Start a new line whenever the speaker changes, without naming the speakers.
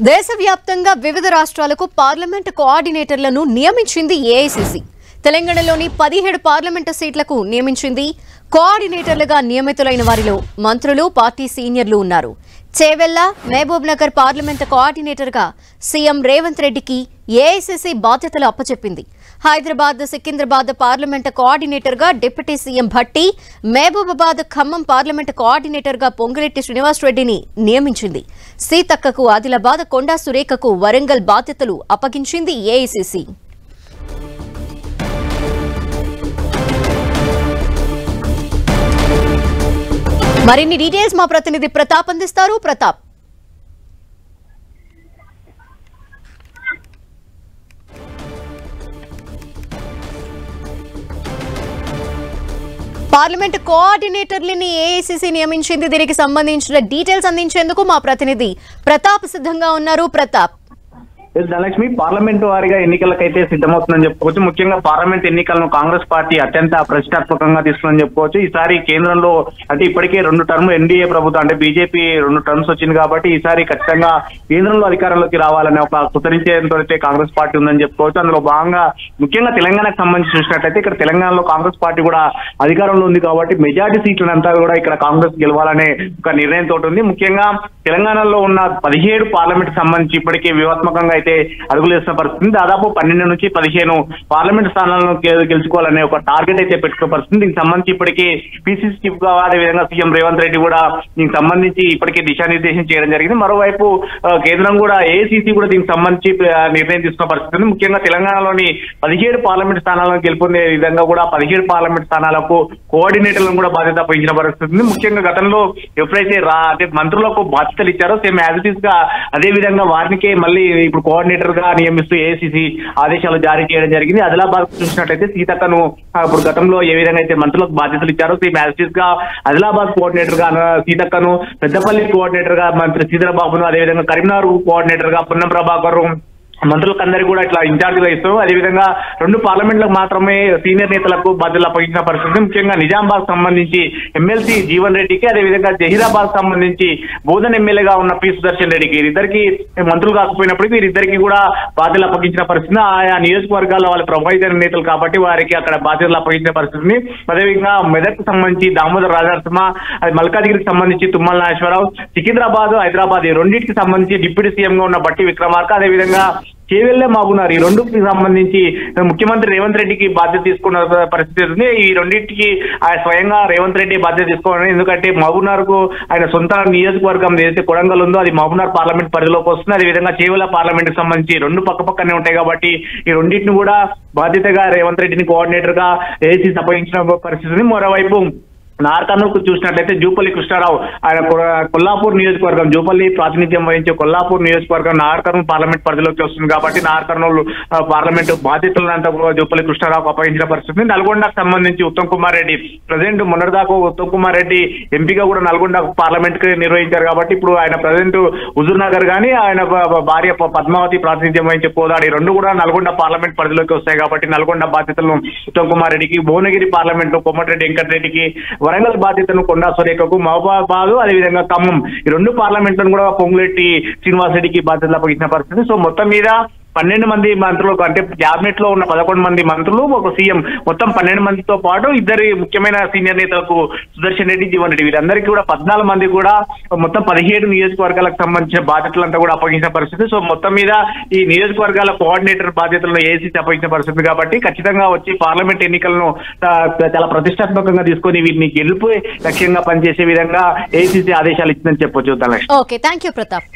దేశవ్యాప్తంగా వివిధ రాష్ట్రాలకు పార్లమెంటు కోఆర్డినేటర్లను నియమించింది ఏఐసీసీ. తెలంగాణలోని 17 పార్లమెంటు సీట్లకు నియమించింది. కోఆర్డినేటర్లుగా నియమితులైన వారిలో మంత్రులు, పార్టీ సీనియర్లు ఉన్నారు. చేవెళ్ల, మహబూబ్ నగర్ పార్లమెంటు కోఆర్డినేటర్గా సీఎం రేవంత్ రెడ్డికి ఏఐసీసీ బాధ్యతలు అప్పచెప్పింది. హైదరాబాద్, సికింద్రాబాద్ పార్లమెంటు కోఆర్డినేటర్గా deputy CM Bhatti, Mahabubabad, Khammam parliament కోఆర్డినేటర్గా పొంగులేటి శ్రీనివాసరెడ్డిని నియమించింది. సీతక్కకు ఆదిలాబాద్, కొండా సురేఖకు వరంగల్ బాధ్యతలు అప్పగించింది ఏఐసీసీ. మరిన్ని డీటెయిల్స్ మా ప్రతినిధి ప్రతాప్ అందిస్తారు. ప్రతాప్, పార్లమెంట్ కోఆర్డినేటర్లని ఏఐసీసీ నియమించింది. దీనికి సంబంధించిన డీటెయిల్స్ అందించేందుకు మా ప్రతినిధి ప్రతాప్ సిద్ధంగా ఉన్నారు. ప్రతాప్,
ధనలక్ష్మి, పార్లమెంటు వారిగా ఎన్నికలకైతే సిద్ధమవుతుందని చెప్పుకోవచ్చు. ముఖ్యంగా పార్లమెంట్ ఎన్నికలను కాంగ్రెస్ పార్టీ అత్యంత ప్రతిష్టాత్మకంగా తీసుకుందని చెప్పుకోవచ్చు. ఈసారి కేంద్రంలో అంటే ఇప్పటికే 2 టర్మ్ ఎన్డీఏ ప్రభుత్వం అంటే బీజేపీ 2 టర్మ్స్ వచ్చింది కాబట్టి ఈసారి ఖచ్చితంగా కేంద్రంలో అధికారంలోకి రావాలనే ఒక కుతరించేంతో అయితే కాంగ్రెస్ పార్టీ ఉందని చెప్పుకోవచ్చు. అందులో భాగంగా ముఖ్యంగా తెలంగాణకు సంబంధించి చూసినట్లయితే ఇక్కడ తెలంగాణలో కాంగ్రెస్ పార్టీ కూడా అధికారంలో ఉంది కాబట్టి మెజార్టీ సీట్లంతా కూడా ఇక్కడ కాంగ్రెస్ గెలవాలనే ఒక నిర్ణయంతో ఉంది. ముఖ్యంగా తెలంగాణలో ఉన్న 17 పార్లమెంట్ సంబంధించి ఇప్పటికే వ్యూహాత్మకంగా అయితే అడుగులు వేసిన పరిస్థితి. దాదాపు 12 నుంచి 15 పార్లమెంట్ స్థానాలను గెలుచుకోవాలనే ఒక టార్గెట్ అయితే పెట్టుకున్న పరిస్థితి. దీనికి సంబంధించి ఇప్పటికే పీసీసీ చీఫ్ గా అదేవిధంగా సీఎం రేవంత్ రెడ్డి కూడా దీనికి సంబంధించి ఇప్పటికే దిశానిర్దేశం చేయడం జరిగింది. మరోవైపు కేంద్రం కూడా ఏఐసీసీ కూడా దీనికి సంబంధించి నిర్ణయం తీసుకున్న పరిస్థితి. ముఖ్యంగా తెలంగాణలోని 17 పార్లమెంట్ స్థానాలను గెలుపొందే విధంగా కూడా 17 పార్లమెంట్ స్థానాలకు కోఆర్డినేటర్లను కూడా బాధ్యత అప్పగించిన పరిస్థితి. ముఖ్యంగా గతంలో ఎప్పుడైతే అంటే మంత్రులకు బాధ్యతలు ఇచ్చారో సేమ్ యాజ్ ఇట్ ఈస్ గా అదే విధంగా వారికే మళ్ళీ ఇప్పుడు కోఆర్డినేటర్ గా నియమిస్తూ ఏఐసీసీ ఆదేశాలు జారీ చేయడం జరిగింది. ఆదిలాబాద్ చూసినట్లయితే సీతక్కను ఇప్పుడు గతంలో ఏ విధంగా అయితే మంత్రులకు బాధ్యతలు ఇచ్చారో సేమ్ యాజ్ ఇట్ ఈస్ గా ఆదిలాబాద్ కోఆర్డినేటర్ గా సీతక్కను, పెద్దపల్లి కోఆర్డినేటర్ గా మంత్రి శ్రీధరబాబును, అదేవిధంగా కరీంనగర్ కోఆర్డినేటర్ గా పున్నం ప్రభాకర్ మంత్రులకందరికీ కూడా ఇట్లా ఇన్ఛార్జిగా ఇస్తూ అదేవిధంగా 2 పార్లమెంట్లకు మాత్రమే సీనియర్ నేతలకు బాధ్యతలు అప్పగించిన పరిస్థితి. ముఖ్యంగా నిజామాబాద్ సంబంధించి ఎమ్మెల్సీ జీవన్ రెడ్డికి, అదేవిధంగా జహీరాబాద్ సంబంధించి బోధన్ ఎమ్మెల్యేగా ఉన్న పి సుదర్శన్ రెడ్డికి, వీరిద్దరికి మంత్రులు కాకపోయినప్పటికీ వీరిద్దరికి కూడా బాధ్యతలు అప్పగించిన పరిస్థితి. ఆయా నియోజకవర్గాల్లో వాళ్ళు ప్రభావిత నేతలు కాబట్టి వారికి అక్కడ బాధ్యతలు అప్పగించిన పరిస్థితిని. అదేవిధంగా మెదక్కు సంబంధించి దామోదర్ రాజనరసింహ, మల్కాజిగిరికి సంబంధించి తుమ్మల నాగేశ్వరరావు, సికింద్రాబాద్, హైదరాబాద్ ఈ రెండింటికి సంబంధించి డిప్యూటీ సీఎం గా ఉన్న బట్టి విక్రమార్క, అదేవిధంగా చేవెళ్లే మహబూబ్నగర్ ఈ 2కి సంబంధించి ముఖ్యమంత్రి రేవంత్ రెడ్డికి బాధ్యత తీసుకున్న పరిస్థితి ఉంది. ఈ రెండింటికి ఆయన స్వయంగా రేవంత్ రెడ్డి బాధ్యత తీసుకోవాలి. ఎందుకంటే మహబూబ్నగర్ కు ఆయన సొంత నియోజకవర్గం ఏదైతే కొడంగల్ ఉందో అది మహబూబ్నగర్ పార్లమెంట్ పరిధిలోకి వస్తుంది. అదేవిధంగా చేవెళ్ల పార్లమెంట్ కి సంబంధించి 2 పక్కనే ఉంటాయి కాబట్టి ఈ రెండింటిని కూడా బాధ్యతగా రేవంత్ రెడ్డిని కోఆర్డినేటర్ గా ఏసీ అప్పగించిన పరిస్థితి. మరోవైపు నార్కర్నూలు చూసినట్లయితే జూపల్లి కృష్ణారావు ఆయన కొల్లాపూర్ నియోజకవర్గం, జూపల్లి ప్రాతినిధ్యం వహించే కొల్లాపూర్ నియోజకవర్గం నార్కర్నూలు పార్లమెంట్ పరిధిలోకి వస్తుంది కాబట్టి నార్కర్నూలు పార్లమెంటు బాధ్యతలంతా కూడా జూపల్లి కృష్ణారావుకు అప్పగించిన పరిస్థితి. నల్గొండకు సంబంధించి ఉత్తమ్ కుమార్ రెడ్డి ప్రజెంట్ మొన్నటిదాకా ఉత్తమ్ కుమార్ రెడ్డి ఎంపీగా కూడా నల్గొండ పార్లమెంట్ కి నిర్వహించారు కాబట్టి ఇప్పుడు ఆయన ప్రజెంట్ హుజూర్ నగర్ గానీ ఆయన భార్య పద్మావతి ప్రాతినిధ్యం వహించే కోదాడి 2 కూడా నల్గొండ పార్లమెంట్ పరిధిలోకి వస్తాయి కాబట్టి నల్గొండ బాధ్యతలను ఉత్తమ్ కుమార్ రెడ్డికి, భువనగిరి పార్లమెంట్ లో కోమటిరెడ్డి వెంకటరెడ్డికి, వరంగల్ బాధ్యతను కొండా సురేఖకు, మహబూబాబాద్ అదేవిధంగా ఖమ్మం ఈ 2 పార్లమెంట్లను కూడా పొంగులేటి శ్రీనివాసరెడ్డికి బాధ్యతలు అప్పగించిన పరిస్థితి. సో మొత్తం మీద 12 మంది మంత్రులకు అంటే క్యాబినెట్ లో ఉన్న 11 మంది మంత్రులు, ఒక సీఎం, మొత్తం 12 మందితో పాటు 2 ముఖ్యమైన సీనియర్ నేతలకు సుదర్శన్ రెడ్డి, జీవన్ రెడ్డి వీరందరికీ కూడా 14 మంది కూడా మొత్తం 17 నియోజకవర్గాలకు సంబంధించిన బాధ్యతలంతా కూడా అప్పగించిన పరిస్థితి. సో మొత్తం మీద ఈ నియోజకవర్గాల కోఆర్డినేటర్ బాధ్యతలను ఏసీసీ అప్పగించిన పరిస్థితి కాబట్టి ఖచ్చితంగా వచ్చి పార్లమెంట్ ఎన్నికలను చాలా ప్రతిష్టాత్మకంగా తీసుకొని వీటిని గెలుపు లక్ష్యంగా పనిచేసే విధంగా ఏసీసీ ఆదేశాలు ఇచ్చిందని చెప్పొచ్చు.
Okay, thank you Pratap.